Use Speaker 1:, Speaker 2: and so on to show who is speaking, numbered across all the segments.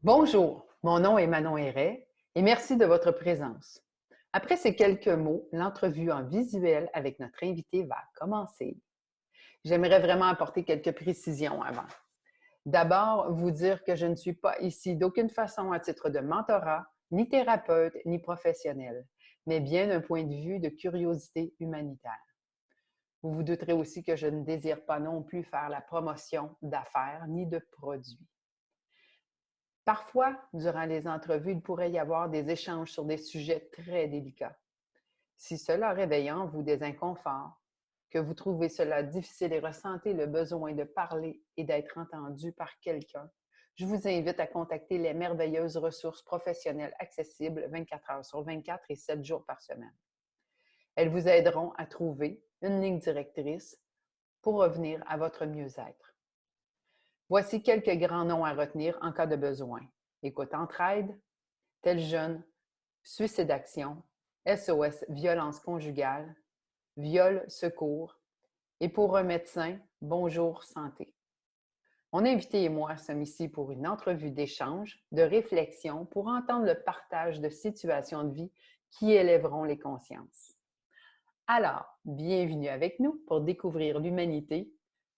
Speaker 1: Bonjour, mon nom est Manon Héret et merci de votre présence. Après ces quelques mots, l'entrevue en visuel avec notre invité va commencer. J'aimerais vraiment apporter quelques précisions avant. D'abord, vous dire que je ne suis pas ici d'aucune façon à titre de mentorat, ni thérapeute, ni professionnel, mais bien d'un point de vue de curiosité humanitaire. Vous vous douterez aussi que je ne désire pas non plus faire la promotion d'affaires ni de produits. Parfois, durant les entrevues, il pourrait y avoir des échanges sur des sujets très délicats. Si cela réveille en vous des inconforts, que vous trouvez cela difficile et ressentez le besoin de parler et d'être entendu par quelqu'un, je vous invite à contacter les merveilleuses ressources professionnelles accessibles 24 heures sur 24 et 7 jours par semaine. Elles vous aideront à trouver une ligne directrice pour revenir à votre mieux-être. Voici quelques grands noms à retenir en cas de besoin. Écoute Entraide, Tel Jeune, Suicide Action, SOS Violence conjugale, Viol Secours et pour un médecin, Bonjour Santé. Mon invité et moi sommes ici pour une entrevue d'échange, de réflexion pour entendre le partage de situations de vie qui élèveront les consciences. Alors, bienvenue avec nous pour découvrir l'humanité,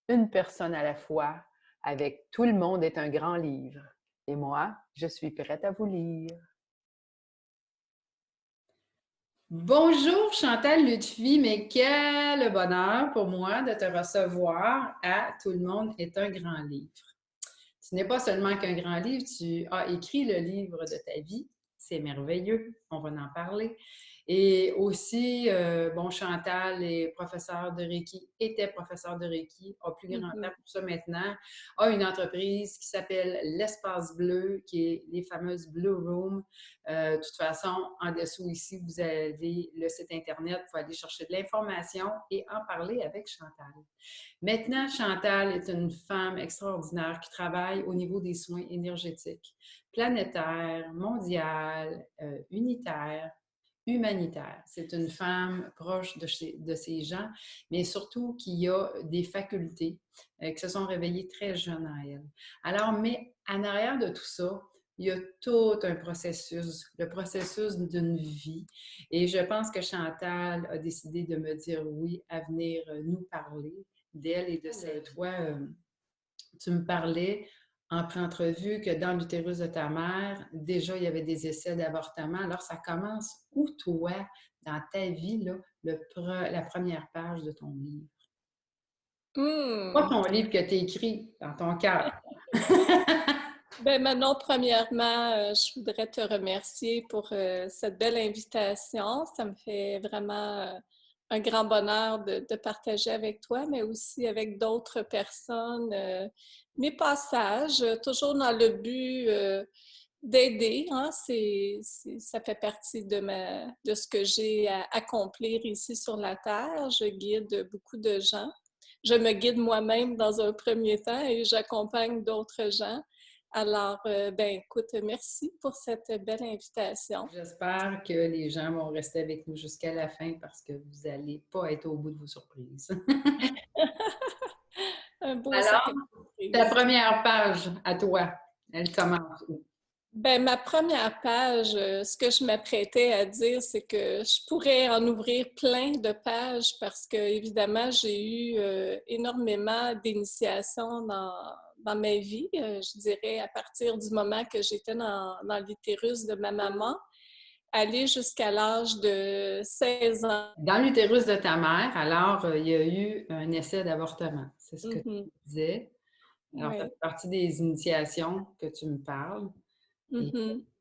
Speaker 1: une personne à la fois, avec Tout le monde est un grand livre. Et moi, je suis prête à vous lire.
Speaker 2: Bonjour Chantal Lutfi, mais quel bonheur pour moi de te recevoir à Tout le monde est un grand livre. Ce n'est pas seulement qu'un grand livre, tu as écrit le livre de ta vie, c'est merveilleux, on va en parler. Et aussi, Chantal est professeure de Reiki, était professeure de Reiki, a plus grand temps pour ça maintenant, a une entreprise qui s'appelle l'Espace Bleu, qui est les fameuses Blue Rooms. De toute façon, en dessous ici, vous avez le site Internet pour aller chercher de l'information et en parler avec Chantal. Maintenant, Chantal est une femme extraordinaire qui travaille au niveau des soins énergétiques, planétaires, mondiales, unitaires, humanitaires. C'est une femme proche de ces gens, mais surtout qui a des facultés qui se sont réveillées très jeunes à elle. Alors, mais en arrière de tout ça, il y a tout un processus, le processus d'une vie. Et je pense que Chantal a décidé de me dire oui à venir nous parler d'elle et de ses toi. Tu me parlais en pré-entrevue que dans l'utérus de ta mère, déjà, il y avait des essais d'avortement. Alors, ça commence où, toi, dans ta vie, là, la première page de ton livre? Pas ton livre que tu as écrit dans ton cœur.
Speaker 3: Ben Manon, premièrement, je voudrais te remercier pour cette belle invitation. Ça me fait vraiment un grand bonheur de partager avec toi, mais aussi avec d'autres personnes mes passages, toujours dans le but d'aider. Hein, ça fait partie de ce que j'ai à accomplir ici sur la Terre. Je guide beaucoup de gens. Je me guide moi-même dans un premier temps et j'accompagne d'autres gens. Alors, écoute, merci pour cette belle invitation.
Speaker 2: J'espère que les gens vont rester avec nous jusqu'à la fin parce que vous n'allez pas être au bout de vos surprises.
Speaker 3: Un beau
Speaker 2: Alors, ta première page à toi, elle commence où?
Speaker 3: Ben, ma première page, ce que je m'apprêtais à dire, c'est que je pourrais en ouvrir plein de pages parce que, évidemment, j'ai eu énormément d'initiations dans ma vie. Je dirais à partir du moment que j'étais dans l'utérus de ma maman, aller jusqu'à l'âge de 16 ans.
Speaker 2: Dans l'utérus de ta mère, alors, il y a eu un essai d'avortement. C'est ce que tu disais. Alors, ça fait partie des initiations que tu me parles. Et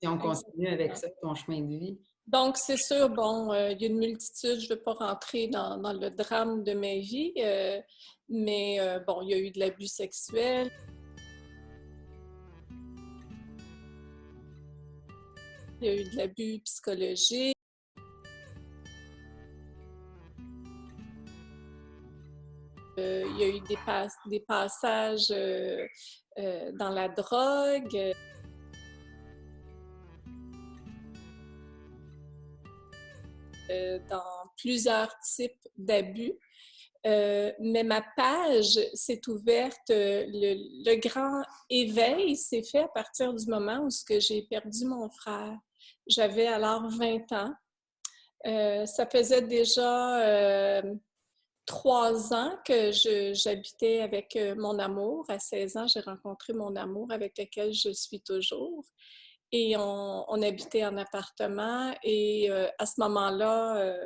Speaker 2: si on continue avec ça, ton chemin de vie.
Speaker 3: Donc, c'est sûr, il y a une multitude, je ne veux pas rentrer dans le drame de ma vie, mais il y a eu de l'abus sexuel. Il y a eu de l'abus psychologique. Il y a eu des passages dans la drogue. Dans plusieurs types d'abus. Mais ma page s'est ouverte, le grand éveil s'est fait à partir du moment où j'ai perdu mon frère. J'avais alors 20 ans. Ça faisait déjà 3 ans que j'habitais avec mon amour. À 16 ans, j'ai rencontré mon amour avec lequel je suis toujours. Et on habitait en appartement. Et à ce moment-là,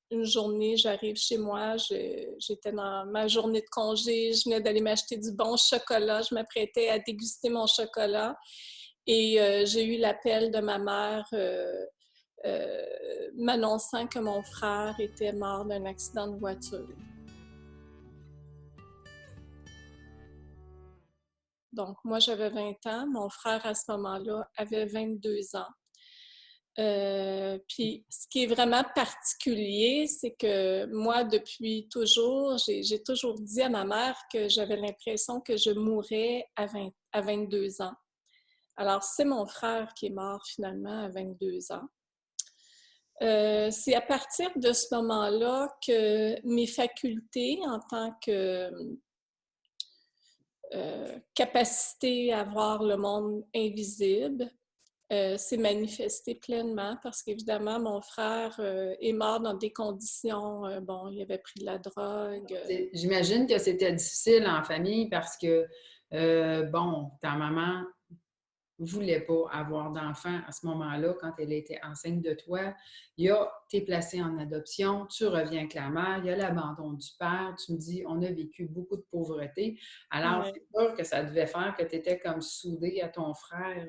Speaker 3: une journée, j'arrive chez moi, j'étais dans ma journée de congé, je venais d'aller m'acheter du bon chocolat, je m'apprêtais à déguster mon chocolat et j'ai eu l'appel de ma mère m'annonçant que mon frère était mort d'un accident de voiture. Donc, moi, j'avais 20 ans, mon frère, à ce moment-là, avait 22 ans. Puis, ce qui est vraiment particulier, c'est que moi, depuis toujours, j'ai toujours dit à ma mère que j'avais l'impression que je mourrais à 22 ans. Alors, c'est mon frère qui est mort finalement à 22 ans. C'est à partir de ce moment-là que mes facultés en tant que capacité à voir le monde invisible s'est manifesté pleinement parce qu'évidemment, mon frère est mort dans des conditions, bon, il avait pris de la drogue.
Speaker 2: J'imagine que c'était difficile en famille parce que, bon, ta maman voulait pas avoir d'enfant à ce moment-là quand elle était enceinte de toi. T'es placé en adoption, tu reviens avec la mère, il y a l'abandon du père, tu me dis, on a vécu beaucoup de pauvreté. Alors,
Speaker 3: Ouais.
Speaker 2: c'est sûr que ça devait faire que tu étais comme soudée à ton frère.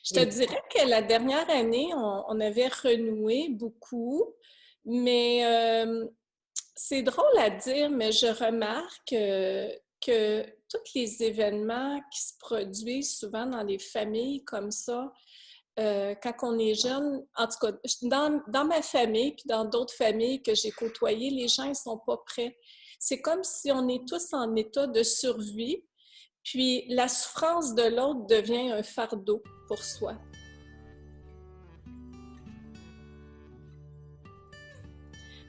Speaker 3: Je te dirais que la dernière année, on avait renoué beaucoup, mais c'est drôle à dire, mais je remarque que tous les événements qui se produisent souvent dans les familles comme ça, quand on est jeune, en tout cas, dans ma famille puis dans d'autres familles que j'ai côtoyées, les gens ne sont pas prêts. C'est comme si on est tous en état de survie, puis la souffrance de l'autre devient un fardeau pour soi.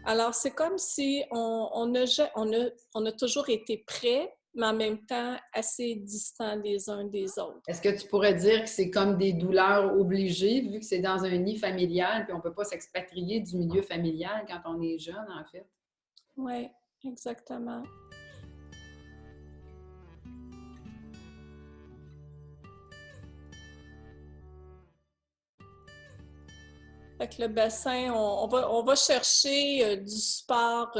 Speaker 3: Alors, c'est comme si on a toujours été prêts, mais en même temps assez distants les uns des autres.
Speaker 2: Est-ce que tu pourrais dire que c'est comme des douleurs obligées, vu que c'est dans un nid familial, puis on ne peut pas s'expatrier du milieu familial quand on est jeune, en fait?
Speaker 3: Oui, exactement. Fait que le bassin, on va chercher du support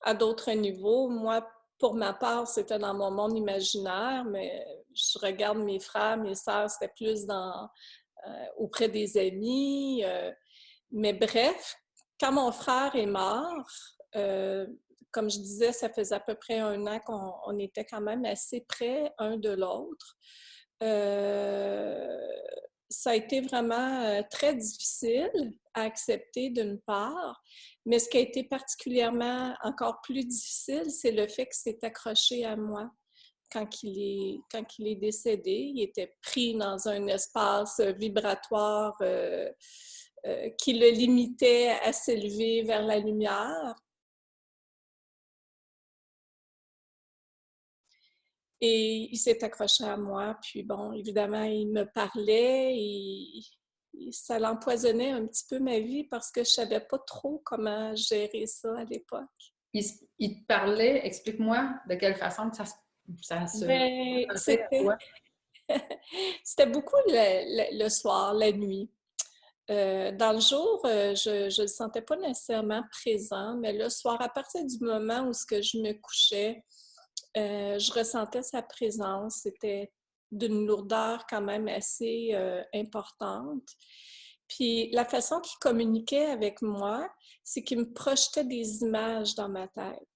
Speaker 3: à d'autres niveaux. Moi, pour ma part, c'était dans mon monde imaginaire, mais je regarde mes frères, mes sœurs, c'était plus auprès des amis. Mais bref, quand mon frère est mort, comme je disais, ça faisait à peu près 1 an qu'on était quand même assez près un de l'autre. Ça a été vraiment très difficile à accepter d'une part, mais ce qui a été particulièrement encore plus difficile, c'est le fait qu'il s'est accroché à moi. Quand il est décédé, il était pris dans un espace vibratoire qui le limitait à s'élever vers la lumière. Et il s'est accroché à moi, puis bon, évidemment, il me parlait et ça l'empoisonnait un petit peu ma vie parce que je ne savais pas trop comment gérer ça à l'époque.
Speaker 2: Il te parlait, explique-moi de quelle façon ça se
Speaker 3: Ben,
Speaker 2: passait à toi.
Speaker 3: c'était beaucoup le soir, la nuit. Dans le jour, je ne le sentais pas nécessairement présent, mais le soir, à partir du moment où je me couchais, je ressentais sa présence. C'était d'une lourdeur quand même assez importante. Puis la façon qu'il communiquait avec moi, c'est qu'il me projetait des images dans ma tête.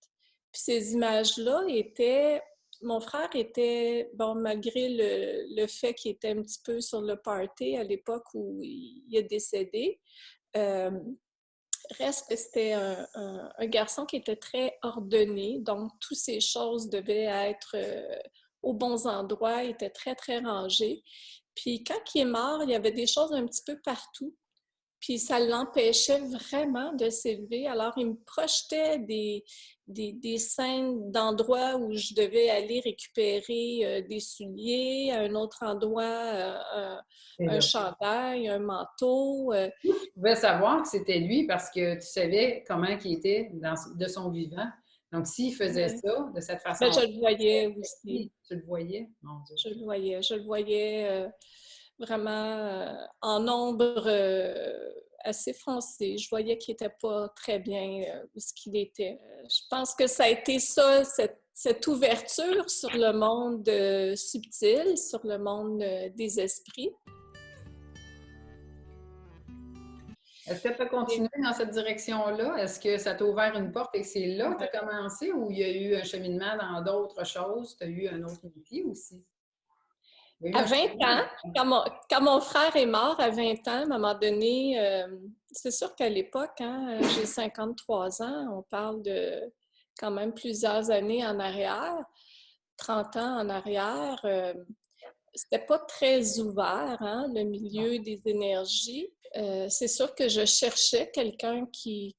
Speaker 3: Puis ces images-là étaient... Mon frère était, bon, malgré le fait qu'il était un petit peu sur le party à l'époque où il est décédé, reste que c'était un garçon qui était très ordonné, donc toutes ces choses devaient être aux bons endroits, il était très, très rangé. Puis quand il est mort, il y avait des choses un petit peu partout. Puis ça l'empêchait vraiment de s'élever. Alors, il me projetait des scènes d'endroits où je devais aller récupérer des souliers, à un autre endroit, un chandail, un manteau.
Speaker 2: Tu pouvais savoir que c'était lui parce que tu savais comment il était de son vivant. Donc, s'il faisait
Speaker 3: Ouais.
Speaker 2: ça de cette
Speaker 3: Ben,
Speaker 2: façon,
Speaker 3: je le voyais aussi.
Speaker 2: tu le voyais, mon Dieu.
Speaker 3: Je le voyais vraiment en nombre assez foncé. Je voyais qu'il n'était pas très bien où ce qu'il était. Je pense que ça a été ça, cette ouverture sur le monde subtil, sur le monde des esprits.
Speaker 2: Est-ce que tu as continué dans cette direction-là? Est-ce que ça t'a ouvert une porte et c'est là que tu as commencé ou il y a eu un cheminement dans d'autres choses? Tu as eu un autre métier aussi?
Speaker 3: À 20 ans, quand mon frère est mort à 20 ans, à un moment donné, c'est sûr qu'à l'époque, hein, j'ai 53 ans, on parle de quand même plusieurs années en arrière, 30 ans en arrière. C'était pas très ouvert, hein, le milieu des énergies. C'est sûr que je cherchais quelqu'un qui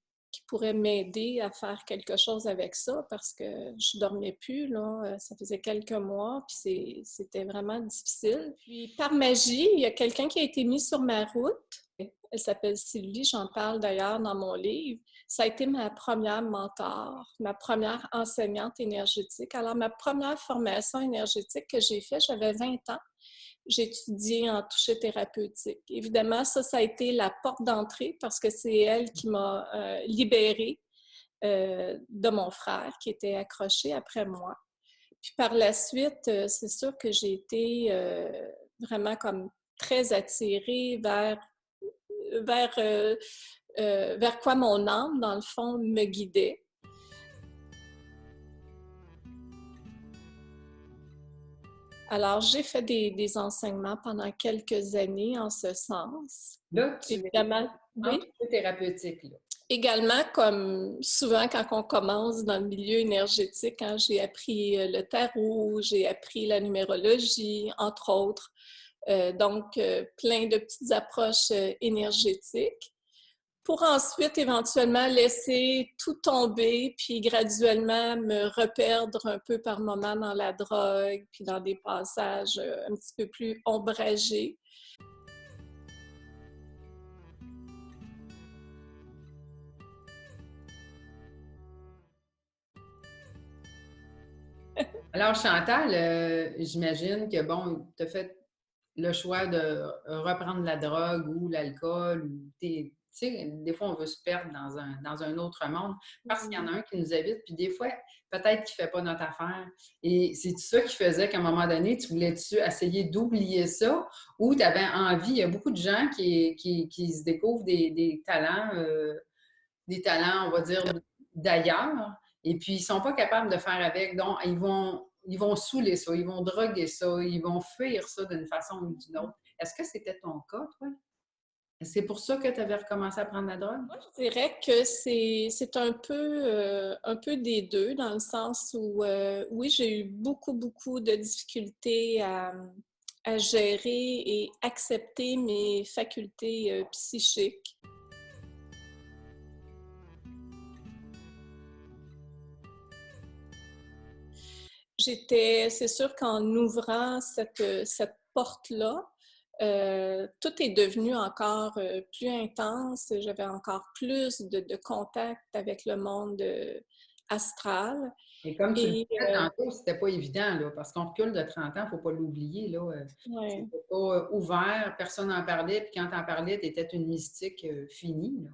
Speaker 3: pourrait m'aider à faire quelque chose avec ça parce que je dormais plus, là. Ça faisait quelques mois, puis c'était vraiment difficile. Puis par magie, il y a quelqu'un qui a été mis sur ma route. Elle s'appelle Sylvie, j'en parle d'ailleurs dans mon livre. Ça a été ma première mentor, ma première enseignante énergétique. Alors, ma première formation énergétique que j'ai faite, j'avais 20 ans. J'ai étudié en toucher thérapeutique. Évidemment, ça a été la porte d'entrée parce que c'est elle qui m'a libérée de mon frère qui était accroché après moi. Puis par la suite, c'est sûr que j'ai été vraiment comme très attirée vers quoi mon âme, dans le fond, me guidait. Alors, j'ai fait des enseignements pendant quelques années en ce sens.
Speaker 2: Là, tu
Speaker 3: évidemment,
Speaker 2: es thérapeutique. Là.
Speaker 3: Également, comme souvent quand on commence dans le milieu énergétique, hein, j'ai appris le tarot, j'ai appris la numérologie, entre autres. Donc, plein de petites approches énergétiques pour ensuite éventuellement laisser tout tomber puis graduellement me reperdre un peu par moment dans la drogue puis dans des passages un petit peu plus ombragés.
Speaker 2: Alors, Chantal, j'imagine que, bon, tu as fait le choix de reprendre la drogue ou l'alcool ou tu sais, des fois, on veut se perdre dans un autre monde parce qu'il y en a un qui nous habite, puis des fois, peut-être qu'il ne fait pas notre affaire. Et c'est ça qui faisait qu'à un moment donné, tu voulais-tu essayer d'oublier ça ou tu avais envie? Il y a beaucoup de gens qui se découvrent des talents, on va dire, d'ailleurs, et puis ils ne sont pas capables de faire avec. Donc, ils vont saouler ça, ils vont droguer ça, ils vont fuir ça d'une façon ou d'une autre. Est-ce que c'était ton cas, toi? C'est pour ça que tu avais recommencé à prendre la drogue?
Speaker 3: Moi, je dirais que c'est un peu des deux, dans le sens où, oui, j'ai eu beaucoup, beaucoup de difficultés à gérer et accepter mes facultés psychiques. C'est sûr qu'en ouvrant cette porte-là, tout est devenu encore plus intense. J'avais encore plus de contact avec le monde astral.
Speaker 2: Et comme tu le disais tantôt, c'était pas évident, là, parce qu'on recule de 30 ans, il ne faut pas l'oublier.
Speaker 3: Ouais.
Speaker 2: C'était pas ouvert, personne n'en parlait, puis quand tu en parlais, tu étais une mystique finie. Là.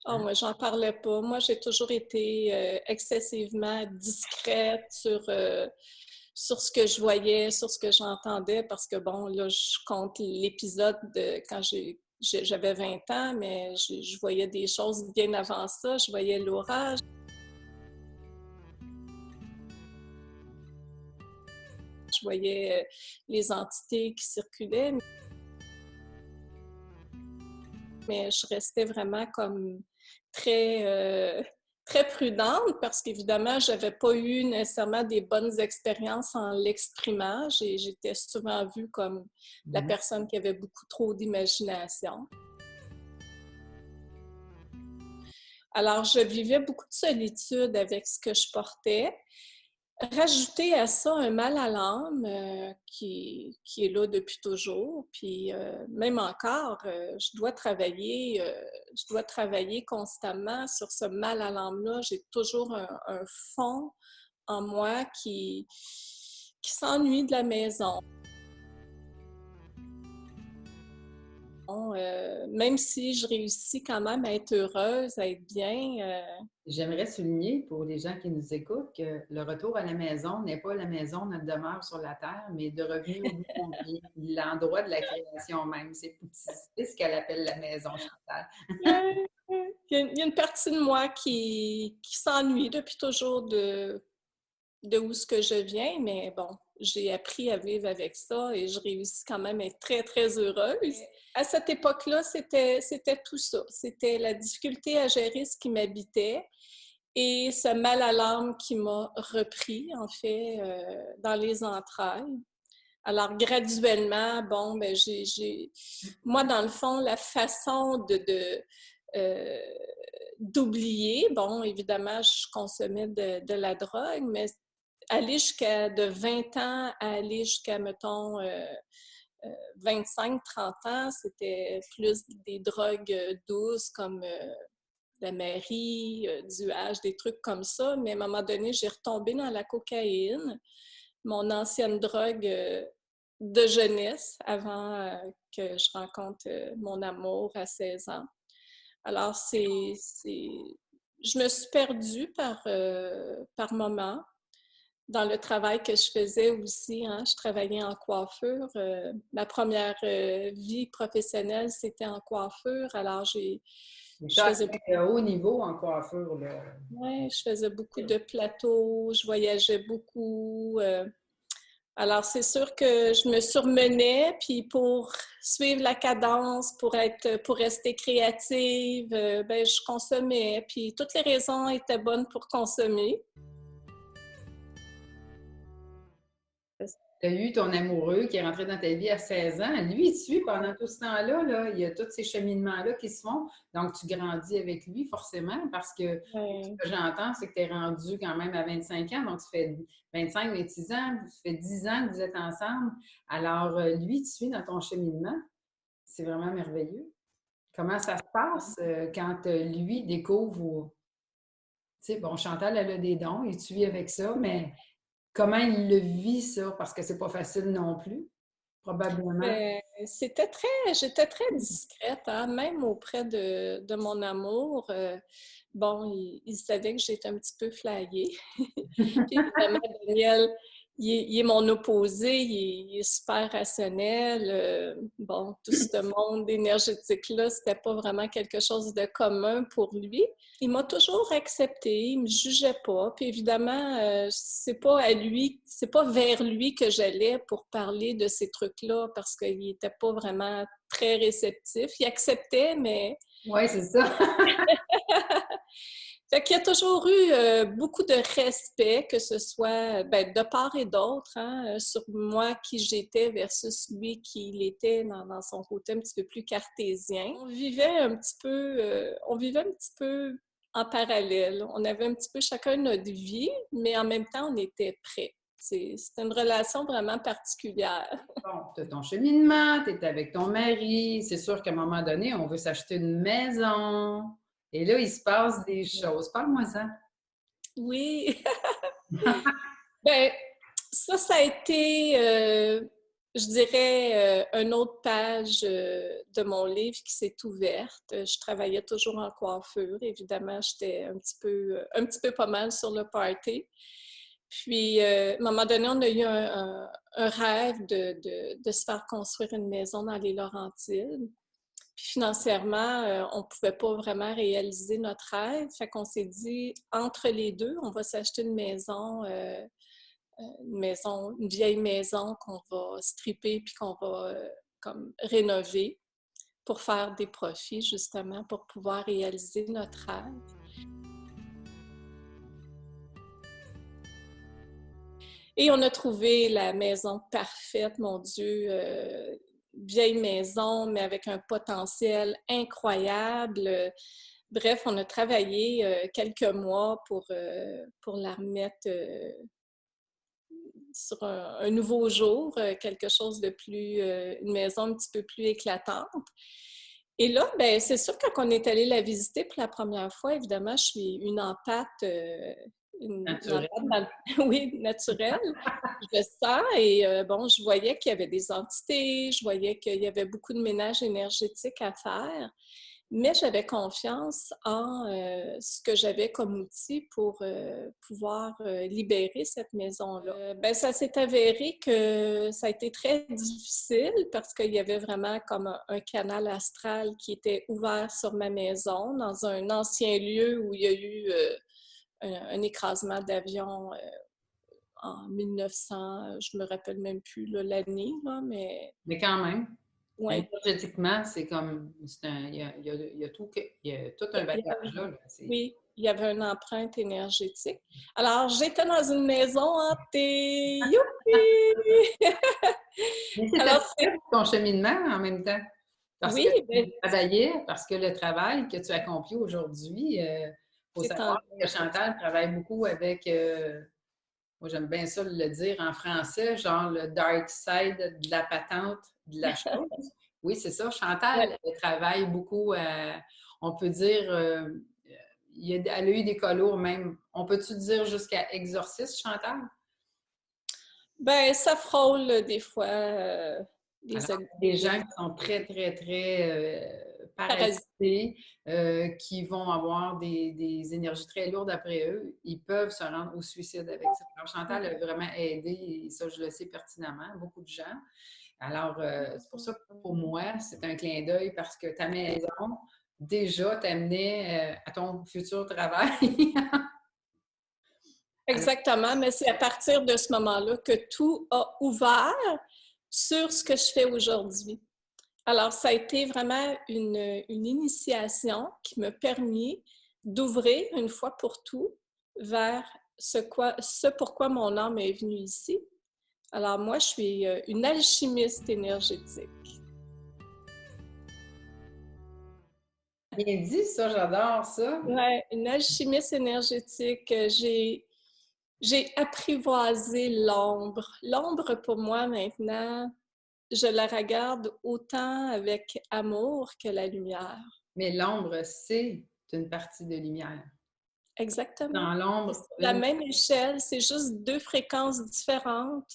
Speaker 3: Oh, moi, j'en parlais pas. Moi, j'ai toujours été excessivement discrète sur ce que je voyais, sur ce que j'entendais, parce que, bon, là, je compte l'épisode de quand j'avais 20 ans, mais je voyais des choses bien avant ça. Je voyais l'orage. Je voyais les entités qui circulaient. Mais je restais vraiment comme très prudente parce qu'évidemment, je n'avais pas eu nécessairement des bonnes expériences en l'exprimant. J'étais souvent vue comme la personne qui avait beaucoup trop d'imagination. Alors, je vivais beaucoup de solitude avec ce que je portais. Rajouter à ça un mal à l'âme qui est là depuis toujours, puis même encore, je dois travailler constamment sur ce mal à l'âme-là. J'ai toujours un fond en moi qui s'ennuie de la maison. Même si je réussis quand même à être heureuse, à être bien.
Speaker 2: J'aimerais souligner pour les gens qui nous écoutent que le retour à la maison n'est pas la maison, notre demeure sur la terre, mais de revenir où on vient, l'endroit de la création même. C'est ce qu'elle appelle la maison, Chantal.
Speaker 3: Il y a une partie de moi qui s'ennuie depuis toujours de où ce que je viens, mais bon, j'ai appris à vivre avec ça et je réussis quand même à être très, très heureuse. À cette époque-là, c'était tout ça. C'était la difficulté à gérer ce qui m'habitait et ce mal à l'âme qui m'a repris, en fait, dans les entrailles. Alors, graduellement, bon, ben moi, dans le fond, la façon euh, d'oublier, bon, évidemment, je consommais de la drogue, mais aller jusqu'à de 20 ans à aller jusqu'à, mettons, 25-30 ans, c'était plus des drogues douces comme la Marie, du hash, des trucs comme ça. Mais à un moment donné, j'ai retombé dans la cocaïne, mon ancienne drogue de jeunesse, avant que je rencontre mon amour à 16 ans. Alors, je me suis perdue par moments dans le travail que je faisais aussi. Hein. Je travaillais en coiffure. Ma première vie professionnelle, c'était en coiffure. Alors, je faisais
Speaker 2: haut niveau en coiffure.
Speaker 3: Ouais, je faisais beaucoup de plateaux, je voyageais beaucoup. Alors, c'est sûr que je me surmenais, puis pour suivre la cadence, pour rester créative, ben, je consommais, puis toutes les raisons étaient bonnes pour consommer.
Speaker 2: Tu as eu ton amoureux qui est rentré dans ta vie à 16 ans. Lui, il te suit pendant tout ce temps-là. Là. Il y a tous ces cheminements-là qui se font. Donc, tu grandis avec lui, forcément, parce que ce que j'entends, c'est que tu es rendu quand même à 25 ans. Donc, ça fait 25, 26 ans. Ça fait 10 ans que vous êtes ensemble. Alors, lui, il te suit dans ton cheminement. C'est vraiment merveilleux. Comment ça se passe quand lui découvre... Tu sais, bon, Chantal, elle a des dons, il te suit avec ça, mais... Comment il le vit, ça? Parce que c'est pas facile non plus, probablement.
Speaker 3: J'étais très discrète, hein, même auprès de mon amour. Bon, il savait que j'étais un petit peu flyée. Puis évidemment, Daniel, il est mon opposé, il est super rationnel. Bon, tout ce monde énergétique-là, c'était pas vraiment quelque chose de commun pour lui. Il m'a toujours accepté, il me jugeait pas. Puis évidemment, c'est pas vers lui que j'allais pour parler de ces trucs-là parce qu'il était pas vraiment très réceptif. Il acceptait, mais...
Speaker 2: Oui, c'est ça.
Speaker 3: Fait qu'il y a toujours eu beaucoup de respect, que ce soit de part et d'autre, hein, sur moi qui j'étais versus lui qui il était dans son côté un petit peu plus cartésien. On vivait un petit peu en parallèle. On avait un petit peu chacun notre vie, mais en même temps, on était prêts. C'était une relation vraiment particulière.
Speaker 2: Bon, tu as ton cheminement, tu es avec ton mari. C'est sûr qu'à un moment donné, on veut s'acheter une maison. Et là, il se passe des choses. Parle-moi ça.
Speaker 3: Oui. Ben, ça a été, je dirais, une autre page de mon livre qui s'est ouverte. Je travaillais toujours en coiffure. Évidemment, j'étais un petit peu pas mal sur le party. Puis, à un moment donné, on a eu un rêve de se faire construire une maison dans les Laurentides. Puis financièrement, on ne pouvait pas vraiment réaliser notre rêve. Fait qu'on s'est dit, entre les deux, on va s'acheter une vieille maison qu'on va stripper puis qu'on va comme rénover pour faire des profits, justement, pour pouvoir réaliser notre rêve. Et on a trouvé la maison parfaite, mon Dieu, vieille maison, mais avec un potentiel incroyable. Bref, on a travaillé quelques mois pour la remettre sur un nouveau jour, quelque chose de plus, une maison un petit peu plus éclatante. Et là, ben, c'est sûr que quand on est allé la visiter pour la première fois, évidemment, je suis une empathe,
Speaker 2: Naturel.
Speaker 3: oui, naturelle. Je sens et bon, je voyais qu'il y avait des entités, je voyais qu'il y avait beaucoup de ménage énergétique à faire. Mais j'avais confiance en ce que j'avais comme outil pour pouvoir libérer cette maison-là. Ben, ça s'est avéré que ça a été très difficile parce qu'il y avait vraiment comme un canal astral qui était ouvert sur ma maison dans un ancien lieu où il y a eu un écrasement d'avion en 1900, je me rappelle même plus l'année, mais...
Speaker 2: Mais quand même,
Speaker 3: Ouais.
Speaker 2: énergétiquement, c'est comme, il y a tout un bagage là.
Speaker 3: Oui, il y avait une empreinte énergétique. Alors, j'étais dans une maison hantée. Youpi!
Speaker 2: Mais c'était
Speaker 3: Alors,
Speaker 2: ton cheminement en même temps. Parce
Speaker 3: oui,
Speaker 2: que
Speaker 3: ben,
Speaker 2: tu travaillais, parce que le travail que tu accomplis aujourd'hui, il faut
Speaker 3: c'est en
Speaker 2: savoir que Chantal travaille beaucoup avec, moi j'aime bien ça le dire en français, genre le dark side de la patente de la chose. Oui, c'est ça. Chantal
Speaker 3: Ouais.
Speaker 2: elle travaille beaucoup, on peut dire, elle a eu des colos même. On peut-tu dire jusqu'à exorcisme, Chantal?
Speaker 3: Ben, ça frôle des fois
Speaker 2: Alors,
Speaker 3: des
Speaker 2: des gens qui sont très, très, très
Speaker 3: parasites.
Speaker 2: paralysés, qui vont avoir des énergies très lourdes après eux, ils peuvent se rendre au suicide avec ça. Alors, Chantal a vraiment aidé, et ça, je le sais pertinemment, beaucoup de gens. Alors, c'est pour ça que pour moi, c'est un clin d'œil parce que ta maison, déjà, t'amenait à ton futur travail. Alors,
Speaker 3: Exactement, mais c'est à partir de ce moment-là que tout a ouvert sur ce que je fais aujourd'hui. Alors, ça a été vraiment une initiation qui m'a permis d'ouvrir une fois pour tout vers ce pourquoi mon âme est venue ici. Alors, moi, je suis une alchimiste énergétique.
Speaker 2: bien dit, ça, j'adore ça.
Speaker 3: Ouais, une alchimiste énergétique. J'ai apprivoisé l'ombre. L'ombre, pour moi, maintenant, je la regarde autant avec amour que la lumière.
Speaker 2: Mais l'ombre, c'est une partie de lumière.
Speaker 3: Exactement.
Speaker 2: Dans
Speaker 3: C'est
Speaker 2: l'ombre,
Speaker 3: sur la même échelle, c'est juste deux fréquences différentes.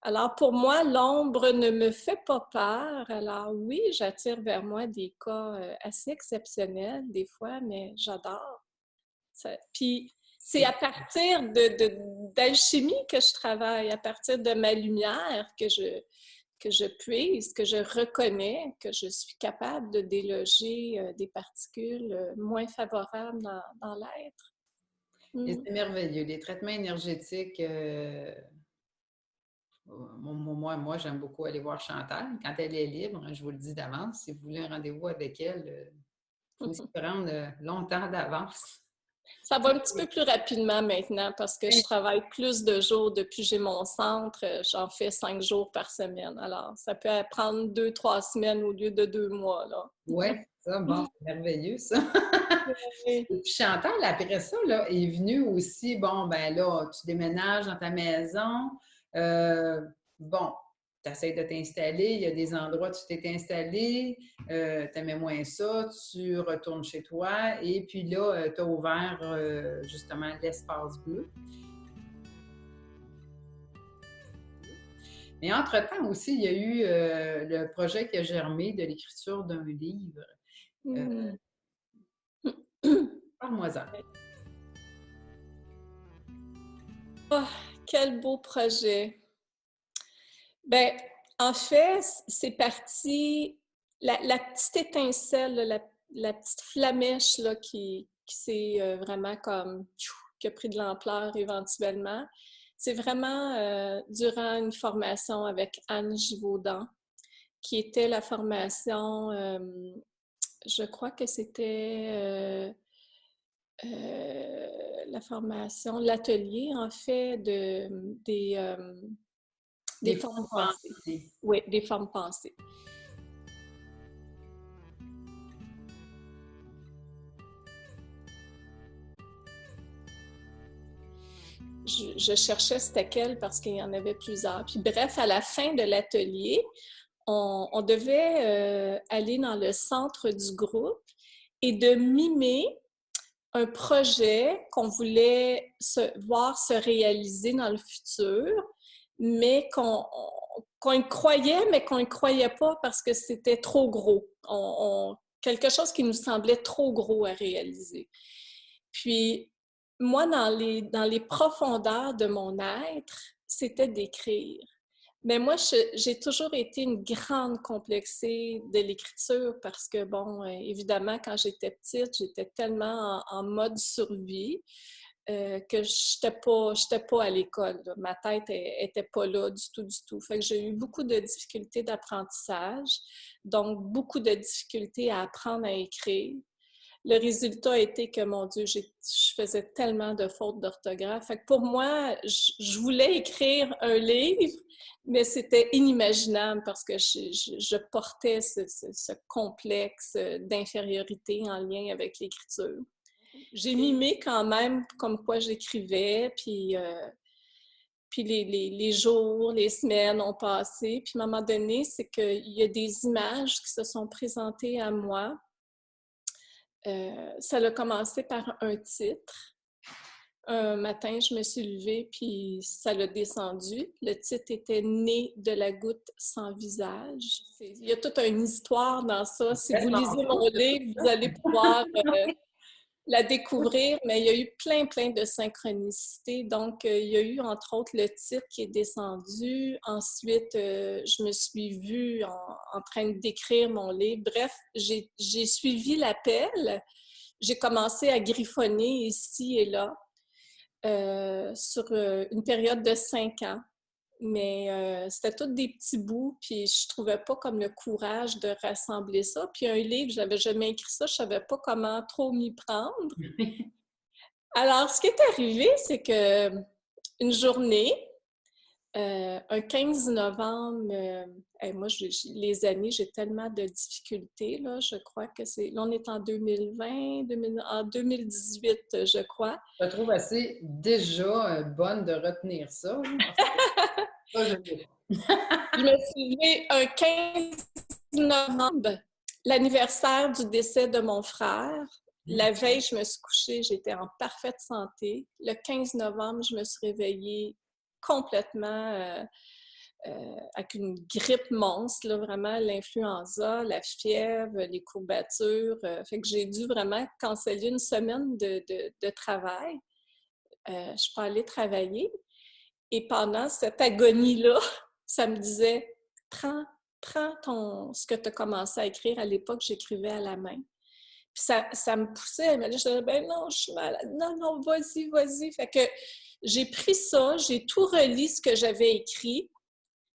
Speaker 3: Alors, pour moi, l'ombre ne me fait pas peur. Alors, oui, j'attire vers moi des cas assez exceptionnels des fois, mais j'adore. Puis, c'est à partir d'alchimie que je travaille, à partir de ma lumière que je puise, que je reconnais, que je suis capable de déloger des particules moins favorables dans l'être.
Speaker 2: et c'est merveilleux. Les traitements énergétiques, moi j'aime beaucoup aller voir Chantal. Quand elle est libre, je vous le dis d'avance, si vous voulez un rendez-vous avec elle, il faut s'y prendre longtemps d'avance.
Speaker 3: Ça va un petit peu plus rapidement maintenant parce que je travaille plus de jours depuis que j'ai mon centre. J'en fais 5 jours par semaine. Alors, ça peut prendre 2-3 semaines au lieu de 2 mois, là.
Speaker 2: Oui, ça, bon, c'est merveilleux, ça. Et puis Chantal, après ça, là, est venue aussi, bon, ben là, tu déménages dans ta maison. Bon, tu essaies de t'installer, il y a des endroits où tu t'es installé, tu aimais moins ça, tu retournes chez toi, et puis là, tu as ouvert justement l'espace bleu. Mais entre-temps aussi, il y a eu le projet qui a germé de l'écriture d'un livre. Parle-moi-en.
Speaker 3: Oh, quel beau projet! Ben, en fait, c'est parti, la petite étincelle, la petite flamèche là, qui s'est vraiment comme, qui a pris de l'ampleur éventuellement. C'est vraiment durant une formation avec Anne Givaudan, qui était la formation, je crois que c'était la formation, l'atelier en fait des formes pensées. Oui, des formes pensées. je cherchais c'était quelle parce qu'il y en avait plusieurs. Puis bref, à la fin de l'atelier, on devait aller dans le centre du groupe et de mimer un projet qu'on voulait voir se réaliser dans le futur, mais qu'on y croyait, mais qu'on n'y croyait pas parce que c'était trop gros. Quelque chose qui nous semblait trop gros à réaliser. Puis, moi, dans les profondeurs de mon être, c'était d'écrire. Mais moi, j'ai toujours été une grande complexée de l'écriture parce que, bon, évidemment, quand j'étais petite, j'étais tellement en mode survie que j'étais pas à l'école. Là. Ma tête était pas là du tout, du tout. Fait que j'ai eu beaucoup de difficultés d'apprentissage, donc beaucoup de difficultés à apprendre à écrire. Le résultat a été que, mon Dieu, je faisais tellement de fautes d'orthographe. Fait que pour moi, je voulais écrire un livre, mais c'était inimaginable parce que je portais ce complexe d'infériorité en lien avec l'écriture. J'ai mimé quand même comme quoi j'écrivais, puis les jours, les semaines ont passé. Puis à un moment donné, c'est qu'il y a des images qui se sont présentées à moi. Ça a commencé par un titre. Un matin, je me suis levée, puis ça l'a descendu. Le titre était « Né de la goutte sans visage ». Il y a toute une histoire dans ça. Si vous lisez mon livre, vous allez pouvoir la découvrir, mais il y a eu plein de synchronicités. Donc, il y a eu, entre autres, le titre qui est descendu. Ensuite, je me suis vue en train d'écrire mon livre. Bref, j'ai suivi l'appel. J'ai commencé à griffonner ici et là sur une période de 5 ans. Mais c'était tous des petits bouts, puis je trouvais pas comme le courage de rassembler ça. Puis un livre, j'avais jamais écrit ça, je savais pas comment trop m'y prendre. Alors, ce qui est arrivé, c'est que une journée, un 15 novembre, moi, les années, j'ai tellement de difficultés, là, je crois que c'est... Là, on est en 2020, en 2018, je crois.
Speaker 2: Je te trouve assez déjà bonne de retenir ça. Ça, je
Speaker 3: me suis levée un 15 novembre, l'anniversaire du décès de mon frère. La veille, je me suis couchée, j'étais en parfaite santé. Le 15 novembre, je me suis réveillée complètement avec une grippe monstre, là, vraiment l'influenza, la fièvre, les courbatures. Fait que j'ai dû vraiment canceller une semaine de travail. Je suis pas allée travailler. Et pendant cette agonie-là, ça me disait « Prends ce que tu as commencé à écrire. » À l'époque, j'écrivais à la main. Puis ça me poussait. Mais là, je disais « Ben non, je suis malade. Non, vas-y. » Fait que j'ai pris ça, j'ai tout relu ce que j'avais écrit.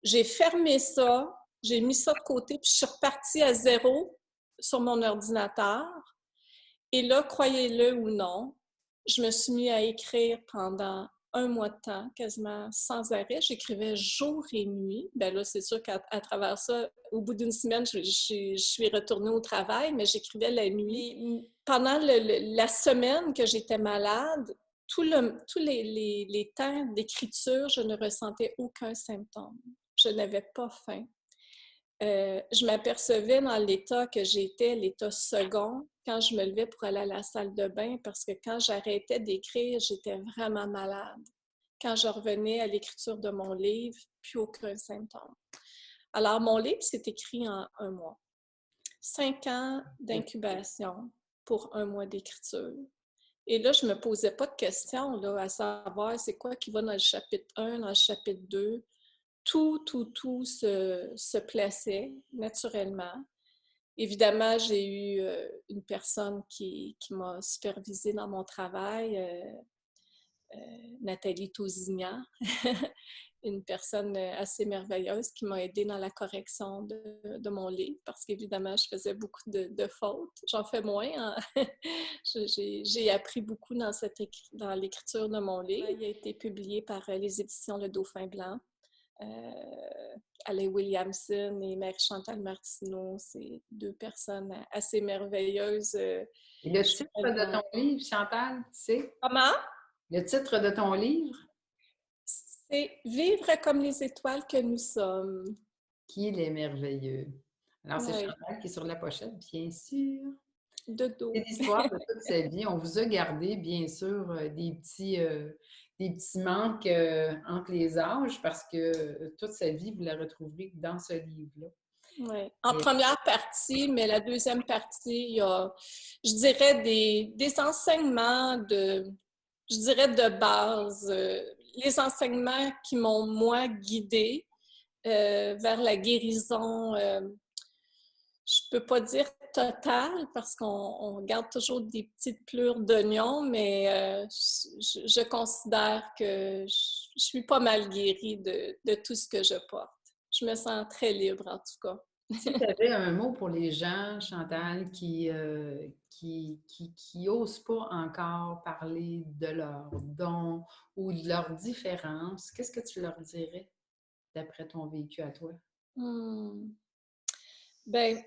Speaker 3: J'ai fermé ça, j'ai mis ça de côté, puis je suis repartie à zéro sur mon ordinateur. Et là, croyez-le ou non, je me suis mis à écrire pendant 1 mois de temps, quasiment sans arrêt. J'écrivais jour et nuit. Bien là, c'est sûr qu'à travers ça, au bout d'une semaine, je suis retournée au travail, mais j'écrivais la nuit. Pendant la semaine que j'étais malade, tous les temps d'écriture, je ne ressentais aucun symptôme. Je n'avais pas faim. Je m'apercevais dans l'état que j'étais, l'état second, quand je me levais pour aller à la salle de bain, parce que quand j'arrêtais d'écrire, j'étais vraiment malade. Quand je revenais à l'écriture de mon livre, plus aucun symptôme. Alors, mon livre s'est écrit en 1 mois. 5 ans d'incubation pour 1 mois d'écriture. Et là, je ne me posais pas de questions là, à savoir c'est quoi qui va dans le chapitre 1, dans le chapitre 2. Tout se plaçait naturellement. Évidemment, j'ai eu une personne qui m'a supervisée dans mon travail, Nathalie Tousignan, une personne assez merveilleuse qui m'a aidée dans la correction de mon livre parce qu'évidemment, je faisais beaucoup de fautes. J'en fais moins. Hein? J'ai appris beaucoup dans l'écriture de mon livre. Il a été publié par les éditions Le Dauphin Blanc. Alain Williamson et Marie-Chantal Martineau, c'est 2 personnes assez merveilleuses.
Speaker 2: Et le titre de ton livre, Chantal, c'est?
Speaker 3: Comment?
Speaker 2: Le titre de ton livre?
Speaker 3: C'est vivre comme les étoiles que nous sommes.
Speaker 2: Qu'il est merveilleux. Alors, c'est
Speaker 3: Oui,
Speaker 2: Chantal qui est sur la pochette, bien sûr.
Speaker 3: de dos.
Speaker 2: C'est l'histoire de toute sa vie. On vous a gardé, bien sûr, des petits manques entre les âges parce que toute sa vie, vous la retrouverez dans ce livre-là.
Speaker 3: Oui. En
Speaker 2: Et
Speaker 3: première partie, mais la deuxième partie, il y a, je dirais, des enseignements je dirais, de base. Les enseignements qui m'ont, moi, guidée vers la guérison. Je peux pas dire totale parce qu'on garde toujours des petites plures d'oignon, mais je considère que je suis pas mal guérie de tout ce que je porte. Je me sens très libre en tout cas.
Speaker 2: si tu avais un mot pour les gens, Chantal, qui osent pas encore parler de leurs dons ou de leurs différences, qu'est-ce que tu leur dirais d'après ton vécu à toi?
Speaker 3: Hmm. Ben,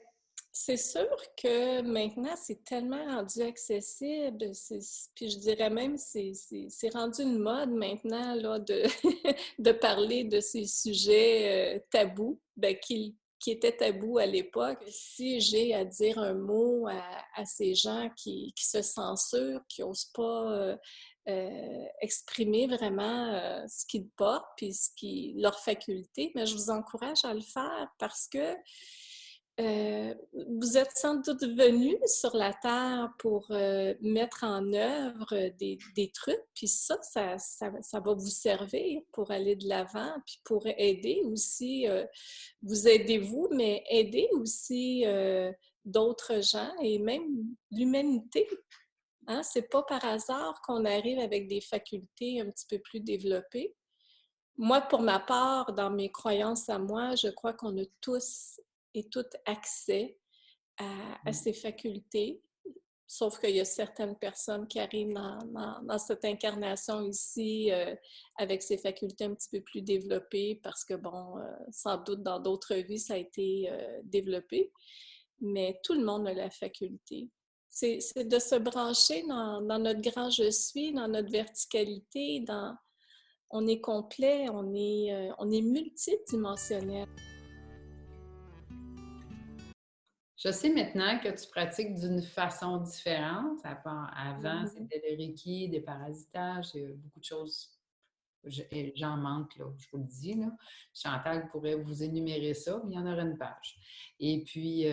Speaker 3: c'est sûr que maintenant, c'est tellement rendu accessible. Puis je dirais même, c'est rendu une mode maintenant là, de parler de ces sujets tabous, ben, qui étaient tabous à l'époque. Si j'ai à dire un mot à ces gens qui se censurent, qui n'osent pas exprimer vraiment ce qu'ils portent puis leurs facultés, mais je vous encourage à le faire parce que vous êtes sans doute venus sur la Terre pour mettre en œuvre des trucs, puis ça va vous servir pour aller de l'avant, puis pour aider aussi, vous aidez-vous, mais aider aussi d'autres gens et même l'humanité. Hein? C'est pas par hasard qu'on arrive avec des facultés un petit peu plus développées. Moi, pour ma part, dans mes croyances à moi, je crois qu'on a tous et toutes accès à ces facultés, sauf qu'il y a certaines personnes qui arrivent dans cette incarnation ici avec ces facultés un petit peu plus développées parce que, bon, sans doute dans d'autres vies, ça a été développé, mais tout le monde a la faculté. C'est de se brancher dans notre grand je suis, dans notre verticalité, on est complet, on est multidimensionnel.
Speaker 2: Je sais maintenant que tu pratiques d'une façon différente. Avant, c'était le Reiki, des parasitages, beaucoup de choses. J'en manque, là, je vous le dis. Là. Chantal pourrait vous énumérer ça, mais il y en aura une page. Et puis,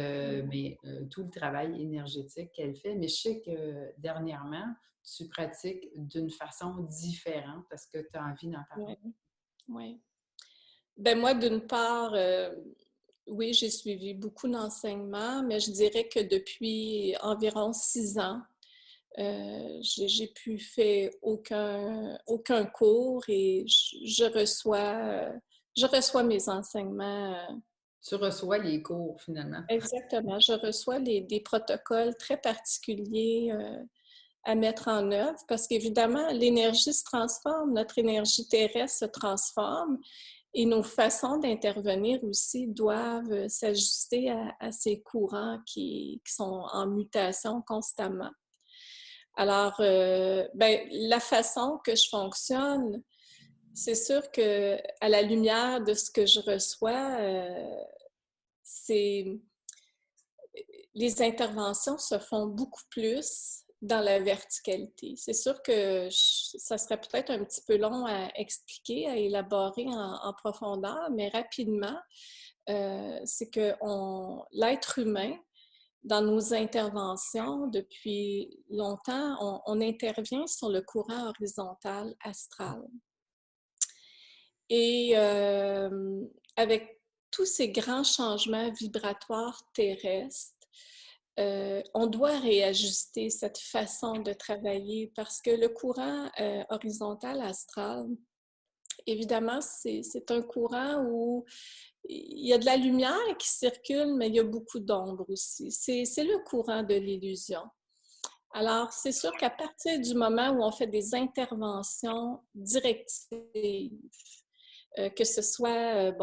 Speaker 2: tout le travail énergétique qu'elle fait. Mais je sais que dernièrement, tu pratiques d'une façon différente parce que tu as envie d'en parler.
Speaker 3: Oui. Oui. Ben moi, d'une part, oui, j'ai suivi beaucoup d'enseignements, mais je dirais que depuis environ 6 ans, j'ai pu faire aucun cours et je reçois mes enseignements.
Speaker 2: Tu reçois les cours, finalement.
Speaker 3: Exactement. Je reçois des protocoles très particuliers à mettre en œuvre parce qu'évidemment, l'énergie se transforme, notre énergie terrestre se transforme et nos façons d'intervenir aussi doivent s'ajuster à ces courants qui sont en mutation constamment. Alors, la façon que je fonctionne, c'est sûr que à la lumière de ce que je reçois, les interventions se font beaucoup plus dans la verticalité. C'est sûr que ça serait peut-être un petit peu long à expliquer, à élaborer en profondeur, mais rapidement, c'est que l'être humain, dans nos interventions, depuis longtemps, on intervient sur le courant horizontal astral. Et avec tous ces grands changements vibratoires terrestres, on doit réajuster cette façon de travailler parce que le courant horizontal astral, évidemment, c'est un courant où il y a de la lumière qui circule, mais il y a beaucoup d'ombre aussi. C'est le courant de l'illusion. Alors, c'est sûr qu'à partir du moment où on fait des interventions directives, que ce soit,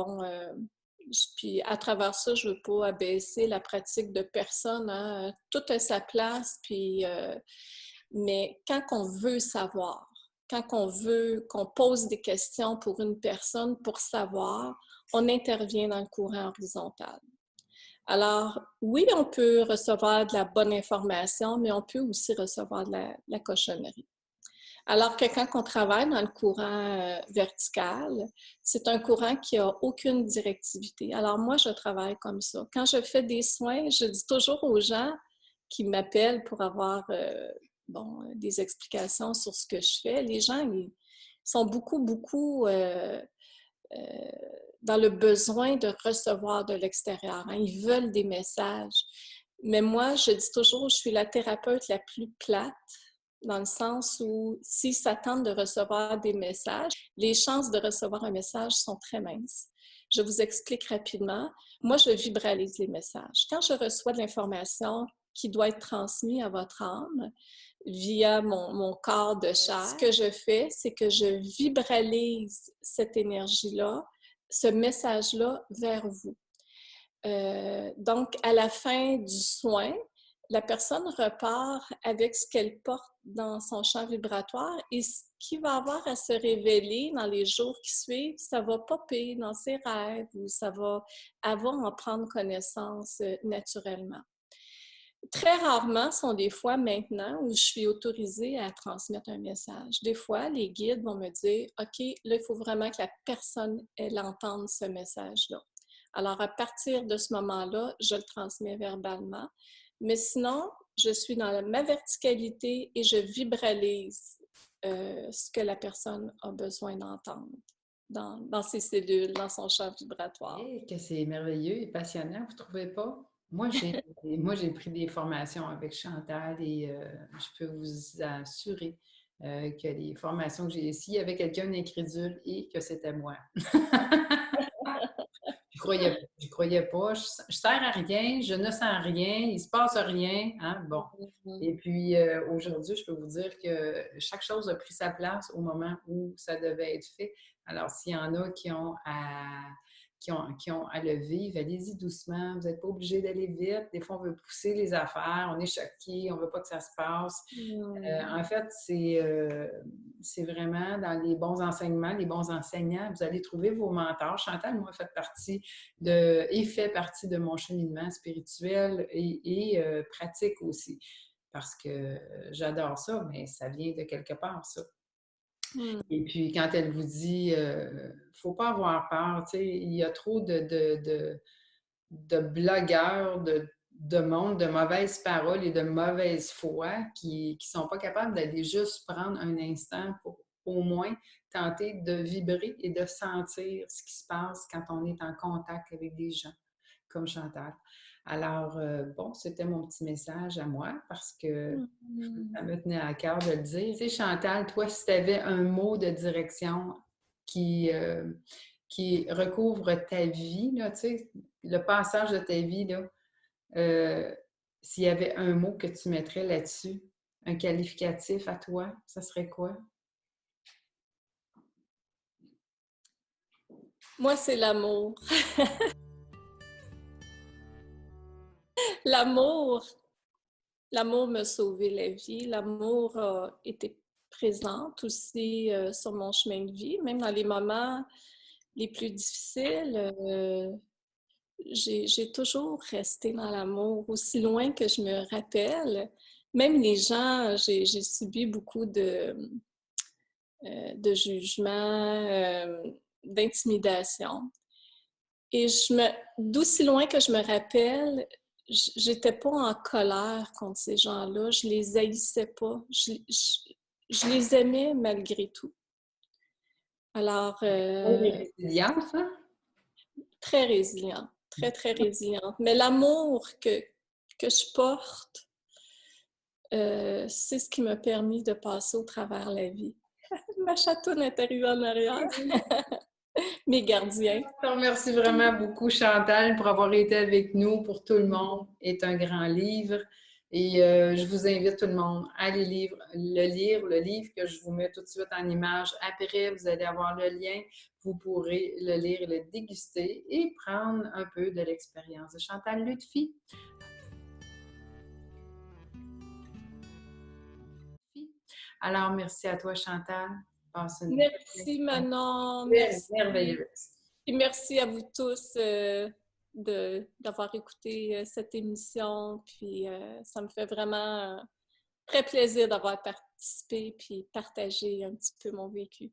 Speaker 3: puis à travers ça, je ne veux pas abaisser la pratique de personne, hein, tout a sa place, puis, mais quand on veut savoir, quand on veut qu'on pose des questions pour une personne pour savoir, on intervient dans le courant horizontal. Alors, oui, on peut recevoir de la bonne information, mais on peut aussi recevoir de la cochonnerie. Alors que quand on travaille dans le courant vertical, c'est un courant qui n'a aucune directivité. Alors moi, je travaille comme ça. Quand je fais des soins, je dis toujours aux gens qui m'appellent pour avoir des explications sur ce que je fais, les gens, ils sont beaucoup dans le besoin de recevoir de l'extérieur. Hein. Ils veulent des messages. Mais moi, je dis toujours, je suis la thérapeute la plus plate, dans le sens où s'ils s'attendent de recevoir des messages, les chances de recevoir un message sont très minces. Je vous explique rapidement. Moi, je vibralise les messages. Quand je reçois de l'information qui doit être transmise à votre âme via mon corps de chair, ce que je fais, c'est que je vibralise cette énergie-là, ce message-là vers vous. Donc, à la fin du soin, la personne repart avec ce qu'elle porte dans son champ vibratoire et ce qui va avoir à se révéler dans les jours qui suivent, ça va popper dans ses rêves ou elle va en prendre connaissance naturellement. Très rarement sont des fois maintenant où je suis autorisée à transmettre un message. Des fois, les guides vont me dire « OK, là, il faut vraiment que la personne, elle entende ce message-là. » Alors, à partir de ce moment-là, je le transmets verbalement. Mais sinon, je suis dans ma verticalité et je vibralise ce que la personne a besoin d'entendre dans ses cellules, dans son champ vibratoire.
Speaker 2: Et que c'est merveilleux et passionnant, vous ne trouvez pas? Moi, j'ai pris des formations avec Chantal et je peux vous assurer que les formations que j'ai ici, il y avait quelqu'un d'incrédule et que c'était moi. Je croyais pas, je sers à rien, je ne sens rien, il se passe rien, hein? Bon. Et puis aujourd'hui, je peux vous dire que chaque chose a pris sa place au moment où ça devait être fait. Alors, s'il y en a qui ont à le vivre, allez-y doucement. Vous n'êtes pas obligé d'aller vite. Des fois, on veut pousser les affaires, on est choqué, on ne veut pas que ça se passe. En fait, c'est vraiment dans les bons enseignements, les bons enseignants. Vous allez trouver vos mentors. Chantal, moi, fait partie de mon cheminement spirituel et pratique aussi. Parce que j'adore ça, mais ça vient de quelque part, ça. Et puis, quand elle vous dit, faut pas avoir peur, tu sais, il y a trop de blogueurs, de monde, de mauvaises paroles et de mauvaise foi qui sont pas capables d'aller juste prendre un instant pour au moins tenter de vibrer et de sentir ce qui se passe quand on est en contact avec des gens comme Chantal. Alors, bon, c'était mon petit message à moi parce que ça me tenait à cœur de le dire. Tu sais, Chantal, toi, si tu avais un mot de direction qui recouvre ta vie, là, tu sais, le passage de ta vie, là, s'il y avait un mot que tu mettrais là-dessus, un qualificatif à toi, ça serait quoi?
Speaker 3: Moi, c'est l'amour. L'amour. L'amour m'a sauvé la vie. L'amour a été présent aussi sur mon chemin de vie, même dans les moments les plus difficiles. J'ai toujours resté dans l'amour, aussi loin que je me rappelle. Même les gens, j'ai subi beaucoup de jugements, d'intimidation. Et d'aussi loin que je me rappelle, j'étais pas en colère contre ces gens-là. Je les haïssais pas. Je les aimais malgré tout. Alors,
Speaker 2: Résilience, hein?
Speaker 3: très résilient, très résiliente. Mais l'amour que je porte, c'est ce qui m'a permis de passer au travers la vie. Ma chatoune est arrivée en arrière. Mes gardiens.
Speaker 2: Je te remercie vraiment beaucoup, Chantal, pour avoir été avec nous. Pour tout le monde est un grand livre. Et je vous invite tout le monde à aller lire le livre que je vous mets tout de suite en image. Après, vous allez avoir le lien. Vous pourrez le lire, le déguster et prendre un peu de l'expérience de Chantal Lutfi. Alors, merci à toi, Chantal. Passe une
Speaker 3: Merci, Manon.
Speaker 2: merci.
Speaker 3: Merci.
Speaker 2: Merveilleuse.
Speaker 3: Et merci à vous tous d'avoir écouté cette émission. Puis ça me fait vraiment très plaisir d'avoir participé puis partagé un petit peu mon vécu.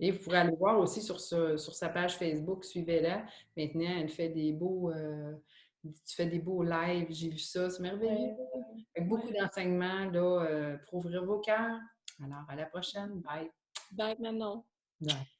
Speaker 2: Et vous pourrez aller voir aussi sur sa page Facebook, suivez-la. Maintenant, elle fait des beaux, tu fais des beaux lives, j'ai vu ça, c'est merveilleux. Avec beaucoup d'enseignements là, pour ouvrir vos cœurs. Alors, à la prochaine. Bye.
Speaker 3: Bye, Manon.
Speaker 2: Bye.